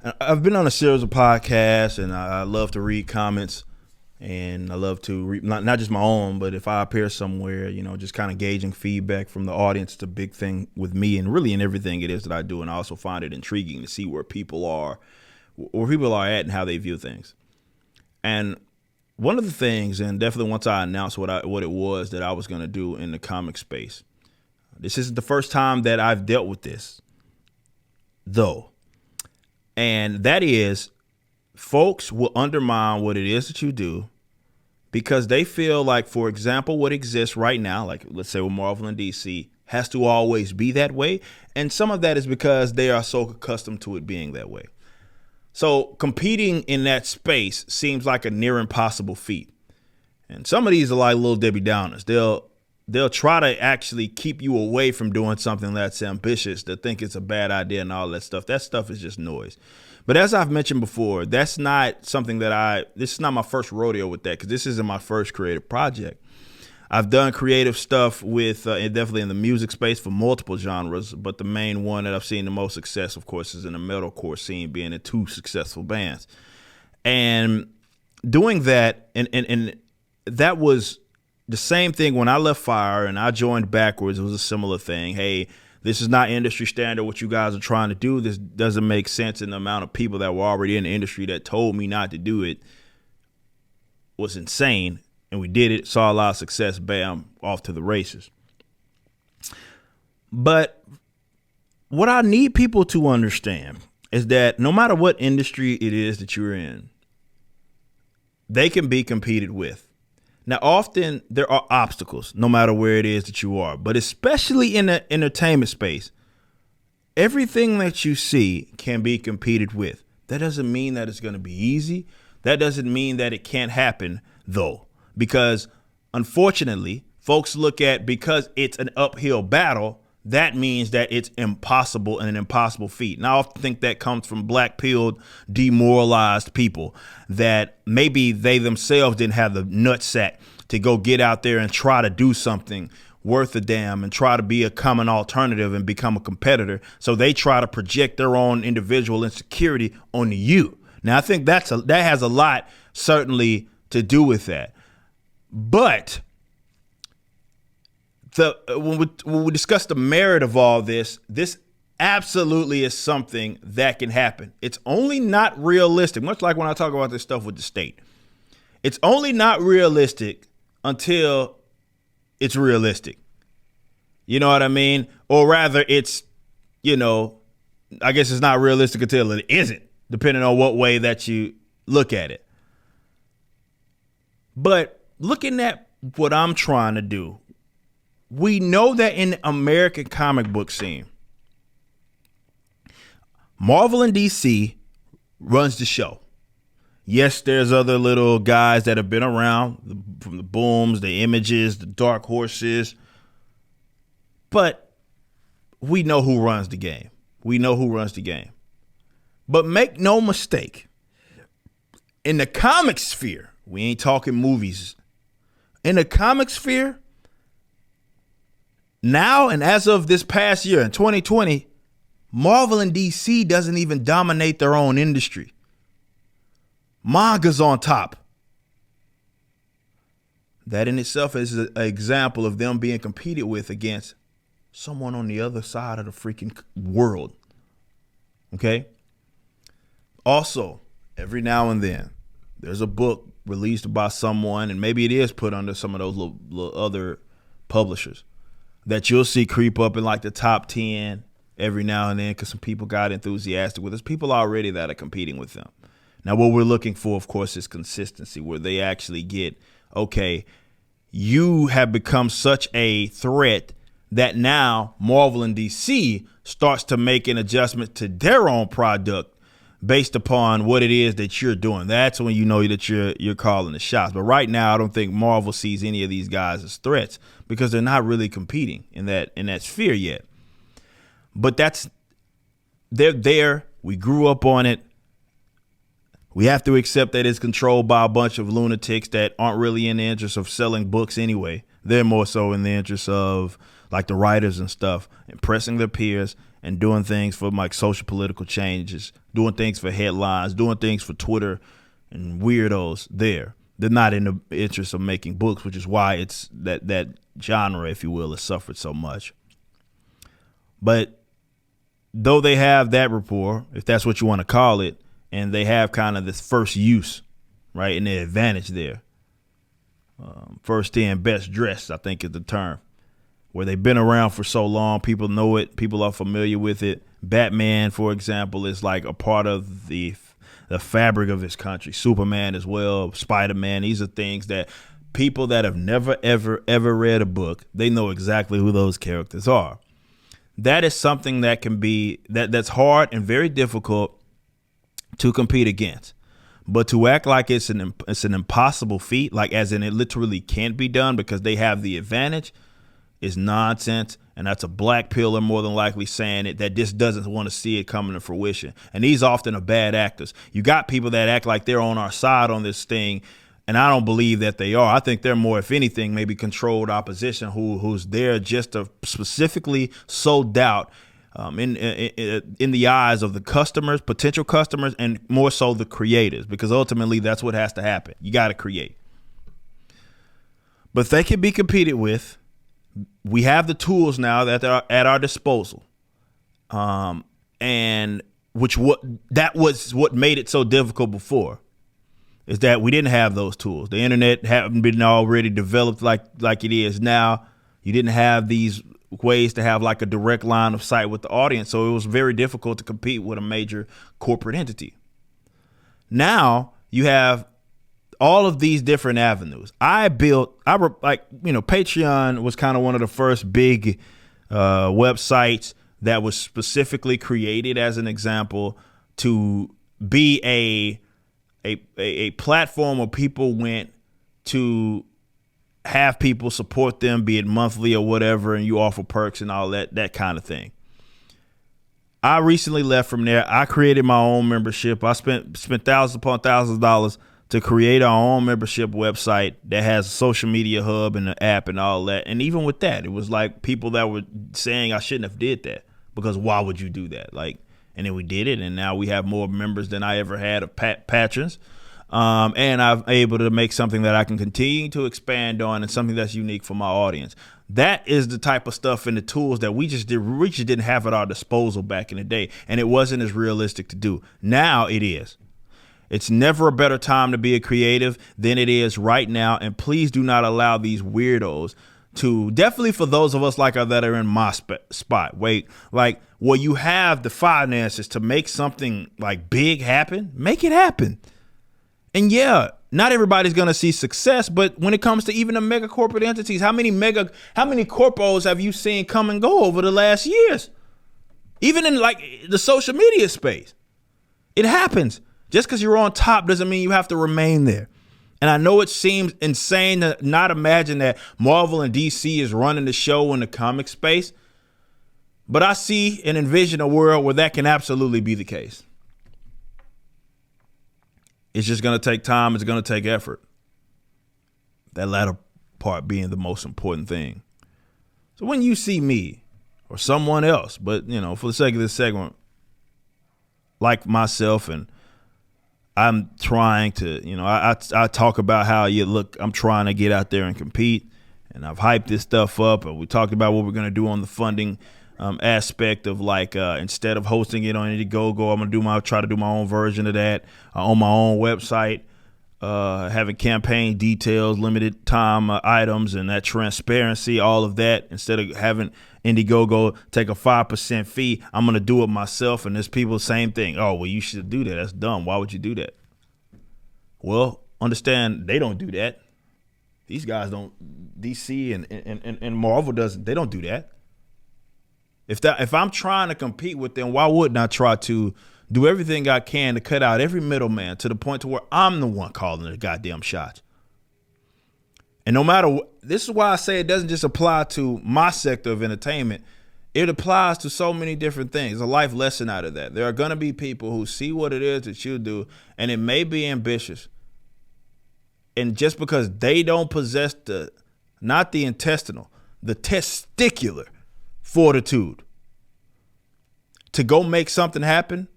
I've been on a series of podcasts, and I love to read comments, and I love to read not just my own, but if I appear somewhere, just kind of gauging feedback from the audience. It's a big thing with me, and really in everything it is that I do. And I also find it intriguing to see where people are at, and how they view things. And one of the things, and definitely once I announced what it was that I was going to do in the comic space, this isn't the first time that I've dealt with this, though. And that is, folks will undermine what it is that you do because they feel like, for example, what exists right now, like let's say with Marvel and DC, has to always be that way. And some of that is because they are so accustomed to it being that way. So competing in that space seems like a near impossible feat. And some of these are like little Debbie Downers. They'll try to actually keep you away from doing something that's ambitious, to think it's a bad idea and all that stuff. That stuff is just noise. But as I've mentioned before, that's not something this is not my first rodeo with that, because this isn't my first creative project. I've done creative stuff with, definitely in the music space for multiple genres, but the main one that I've seen the most success, of course, is in the metalcore scene, being in two successful bands. And doing that, and that was the same thing when I left Fire and I joined Backwards. It was a similar thing. Hey, this is not industry standard what you guys are trying to do. This doesn't make sense. And the amount of people that were already in the industry that told me not to do it was insane. And we did it, saw a lot of success, bam, off to the races. But what I need people to understand is that no matter what industry it is that you're in, they can be competed with. Now, often there are obstacles, no matter where it is that you are, but especially in the entertainment space, everything that you see can be competed with. That doesn't mean that it's going to be easy. That doesn't mean that it can't happen, though, because unfortunately, folks look at, because it's an uphill battle, that means that it's impossible and an impossible feat. And I often think that comes from black-pilled, demoralized people that maybe they themselves didn't have the nutsack to go get out there and try to do something worth a damn and try to be a common alternative and become a competitor. So they try to project their own individual insecurity onto you. Now, I think that has a lot certainly to do with that. But when we discuss the merit of all this absolutely is something that can happen. It's only not realistic, much like when I talk about this stuff with the state. It's only not realistic until it's realistic. You know what I mean? Or rather, it's, I guess it's not realistic until it isn't, depending on what way that you look at it. But looking at what I'm trying to do, we know that in the American comic book scene, Marvel and DC runs the show. Yes, there's other little guys that have been around, from the Booms, the Images, the Dark Horses, but we know who runs the game. We know who runs the game. But make no mistake, in the comic sphere, we ain't talking movies. In the comic sphere, now, and as of this past year in 2020, Marvel and DC doesn't even dominate their own industry. Manga's on top. That in itself is an example of them being competed with against someone on the other side of the freaking world. Okay? Also, every now and then, there's a book released by someone, and maybe it is put under some of those little other publishers, that you'll see creep up in like the top 10 every now and then because some people got enthusiastic with us. People already that are competing with them. Now, what we're looking for, of course, is consistency, where they actually get, okay, you have become such a threat that now Marvel and DC starts to make an adjustment to their own product based upon what it is that you're doing. That's when you know that you're calling the shots. But right now, I don't think Marvel sees any of these guys as threats because they're not really competing in that sphere yet. But they're there. We grew up on it. We have to accept that it's controlled by a bunch of lunatics that aren't really in the interest of selling books anyway. They're more so in the interest of, like, the writers and stuff, impressing their peers and doing things for like social political changes, doing things for headlines, doing things for Twitter and weirdos there. They're not in the interest of making books, which is why it's that genre, if you will, has suffered so much. But though they have that rapport, if that's what you want to call it, and they have kind of this first use, right, and the advantage there. First in, best dressed, I think is the term. Where they've been around for so long, people know it, people are familiar with it. Batman, for example, is like a part of the fabric of this country. Superman as well, Spider-Man. These are things that people that have never, ever read a book, they know exactly who those characters are. That is something that can be, that's hard and very difficult to compete against. But to act like it's an impossible feat, like as in it literally can't be done because they have the advantage, is nonsense. And that's a black pillar more than likely saying it, that just doesn't want to see it coming to fruition. And these often are bad actors. You got people that act like they're on our side on this thing, and I don't believe that they are. I think they're more, if anything, maybe controlled opposition who's there just to specifically sow doubt in the eyes of the customers, potential customers, and more so the creators, because ultimately that's what has to happen. You got to create. But they can be competed with. We have the tools now that are at our disposal, and that was what made it so difficult before, is that we didn't have those tools. The internet hadn't been already developed like it is now. You didn't have these ways to have like a direct line of sight with the audience, so it was very difficult to compete with a major corporate entity. Now you have all of these different avenues. Patreon was kind of one of the first big websites that was specifically created as an example to be a platform where people went to have people support them, be it monthly or whatever, and you offer perks and all that kind of thing. I recently left from there. I created my own membership. I spent thousands upon thousands of dollars to create our own membership website that has a social media hub and an app and all that. And even with that, it was like people that were saying I shouldn't have did that, because why would you do that? And then we did it, and now we have more members than I ever had of patrons. And I'm able to make something that I can continue to expand on, and something that's unique for my audience. That is the type of stuff and the tools that we just didn't have at our disposal back in the day, and it wasn't as realistic to do. Now it is. It's never a better time to be a creative than it is right now. And please do not allow these weirdos to, definitely for those of us that are in my spot, where you have the finances to make something like big happen, make it happen. And yeah, not everybody's going to see success, but when it comes to even the mega corporate entities, how many corpos have you seen come and go over the last years? Even in the social media space, it happens. Just because you're on top doesn't mean you have to remain there. And I know it seems insane to not imagine that Marvel and DC is running the show in the comic space, but I see and envision a world where that can absolutely be the case. It's just going to take time. It's going to take effort. That latter part being the most important thing. So when you see me or someone else, but for the sake of this segment, like myself, and I'm trying to, I talk about how I'm trying to get out there and compete, and I've hyped this stuff up, and we talked about what we're going to do on the funding aspect of instead of hosting it on Indiegogo, I'm going to try to do my own version of that on my own website, having campaign details, limited time items, and that transparency, all of that. Instead of having Indiegogo take a 5% fee, I'm going to do it myself. And there's people, same thing. Oh, well, you should do that. That's dumb. Why would you do that? Well, understand they don't do that. These guys don't. DC and Marvel doesn't. They don't do that. If I'm trying to compete with them, why wouldn't I try to do everything I can to cut out every middleman to the point to where I'm the one calling the goddamn shots? And no matter what, this is why I say it doesn't just apply to my sector of entertainment. It applies to so many different things. A life lesson out of that. There are going to be people who see what it is that you do, and it may be ambitious. And just because they don't possess not the intestinal, the testicular fortitude to go make something happen,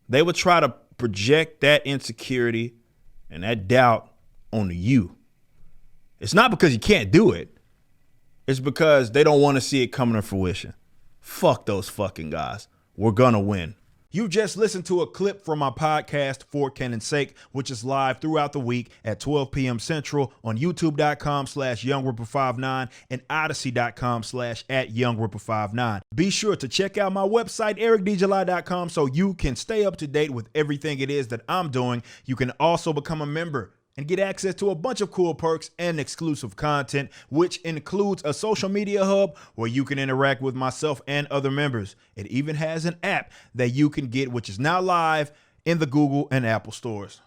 they would try to project that insecurity and that doubt onto you. It's not because you can't do it. It's because they don't want to see it coming to fruition. Fuck those fucking guys. We're gonna win. You just listened to a clip from my podcast, For Cannon's Sake, which is live throughout the week at 12 p.m. Central on youtube.com/YoungRipper59 and odyssey.com/@YoungRipper59. Be sure to check out my website, ericdjuly.com, so you can stay up to date with everything it is that I'm doing. You can also become a member and get access to a bunch of cool perks and exclusive content, which includes a social media hub where you can interact with myself and other members. It even has an app that you can get, which is now live in the Google and Apple stores.